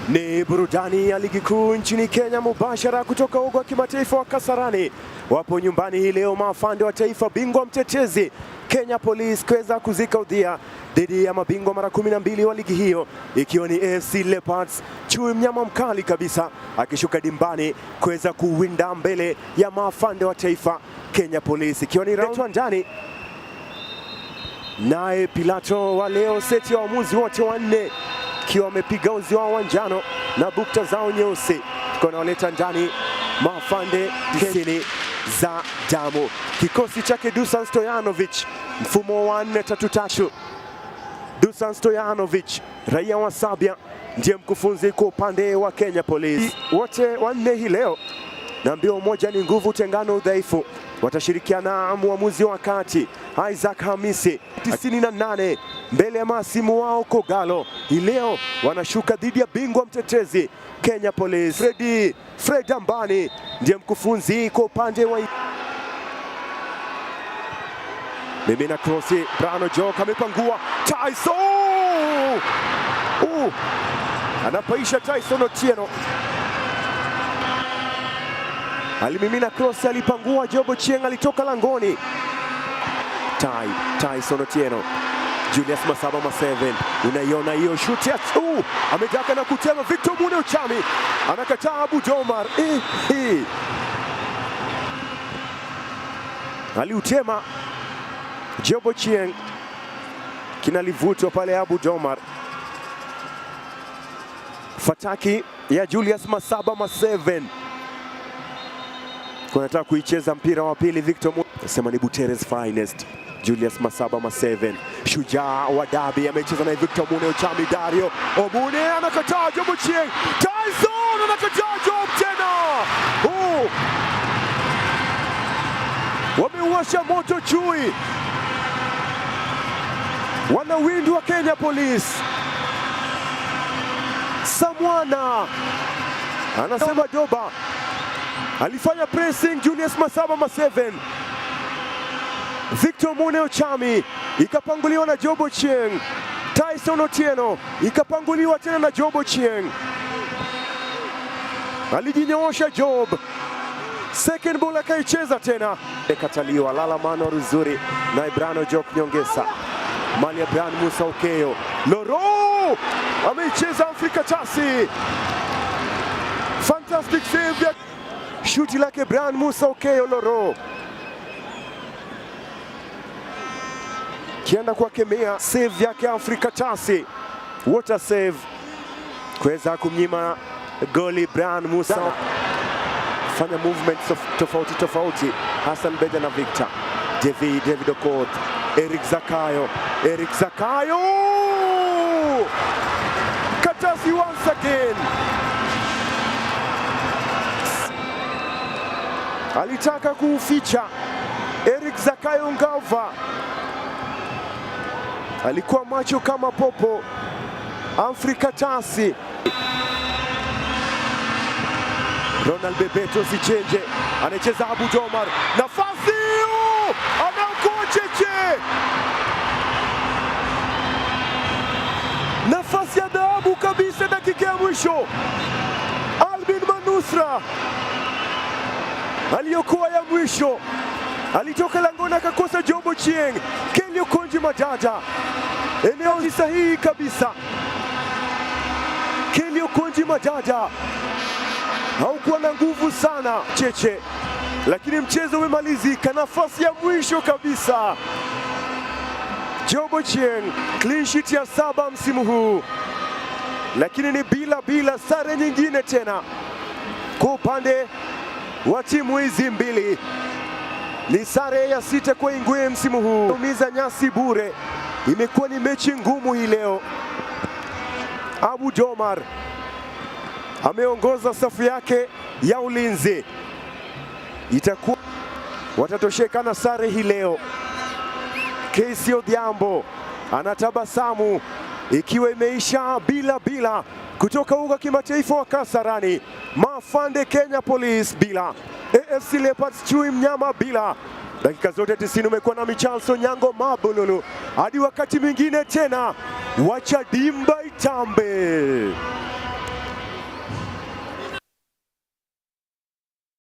Ni burudani ya ligi kuu nchini Kenya mubashara kutoka uga wa kimataifa wa Kasarani. Wapo nyumbani hii leo maafande wa taifa bingwa mtetezi Kenya Police kuweza kuzika udhia dhidi ya mabingwa mara 12 wa ligi hiyo, ikiwa ni AFC Leopards. Chui mnyama mkali kabisa akishuka dimbani kuweza kuwinda mbele ya maafande wa taifa Kenya Police, ikiwa ni round ndani. Naye Pilato wa leo seti ya waamuzi wote wanne kiwa wamepiga uzi wao wa njano na bukta zao nyeusi, wanawaleta ndani maafande tisini za damu. Kikosi chake Dusan Stojanovic, mfumo wa 4-3-3. Dusan Stojanovic, raia wa Serbia, ndiye mkufunzi kwa upande wa Kenya Police. Wote wanne hii leo na mbio moja ni nguvu, tengano udhaifu. Watashirikiana mwamuzi wa kati Isaac Hamisi 98 mbele ya masimu wao Kogalo. Hii leo wanashuka dhidi ya bingwa mtetezi Kenya Police. Fred Ambani ndiye mkufunzi kwa upande wa Mimina crossi, Brano Jock amepangua Tyson. Anapaisha Tyson Otieno. Alimimina cross, alipangua Job Ochieng, alitoka langoni. Tyson Otieno, Julius Masaba Ma7, unaiona hiyo shoot ya ametaka na kutema. Victor Mune Uchami anakataa. Abu Domar aliutema. Job Ochieng kinalivutwa pale. Abu Domar, fataki ya Julius Masaba Ma7 kunataka kuicheza mpira wa pili. Victor Mune sema ni Buteres finest. Julius Masaba Ma7, shujaa wa dabi, amecheza na Victor Mune Uchami. Dario Omune anakataa. Job Ochieng, Tyson anakataa. Job tena. Wameuasha moto chui, wanawindwa Kenya Police. Samwana anasema Doba alifanya pressing. Julius Masaba Ma7, Victor Mune Uchami ikapanguliwa na Job Ochieng. Tyson Otieno ikapanguliwa tena na Job Ochieng. Alijinyoosha Job, second ball akaicheza tena, ikataliwa. Lala Mano Ruzuri na Brano Jock nyongesa. Mali ya Brian Musa Okeyo. Loro ameicheza Afrika Tasi. Fantastic save ya shuti lake Brian Musa Okeyo. Loro kienda kwa kemea save yake Afrika Tasi. Water save kuweza kumnyima goli Brian Musa. Fanya movements tofauti. Hassan Beja na Victor David Okoth, Eric Zakayo Katasi once again. Alitaka kuuficha Eric Zakayo Ngava, alikuwa macho kama popo. Afrika Tasi, Ronald Bebeto Sichenje anacheza. Abu Domar, nafasi anaokoa Cheche, nafasi ya dhahabu kabisa. Dakika ya mwisho Albin Manusra aliyokuwa ya mwisho, alitoka langoni akakosa. Job Ochieng, Kelly Okonji Madada, eneo sahihi kabisa. Kelly Okonji Madada haukuwa na nguvu sana Cheche, lakini mchezo umemalizika. Nafasi ya mwisho kabisa Job Ochieng, clean sheet ya 7 msimu huu, lakini ni bila sare nyingine tena kwa upande wa timu hizi mbili. Ni sare ya 6 kwa Ingwe msimu huu. Umiza nyasi bure, imekuwa ni mechi ngumu hii leo. Abu Domar ameongoza safu yake ya ulinzi, itakuwa watatosheka na sare hii leo. Casey Odhiambo anatabasamu ikiwa imeisha bila kutoka uga kimataifa wa Kasarani. Maafande Kenya Police bila, AFC Leopards Chui mnyama bila. Dakika zote 90 umekuwa na Charles Onyango Mabululu. Hadi wakati mwingine tena, wacha dimba itambe.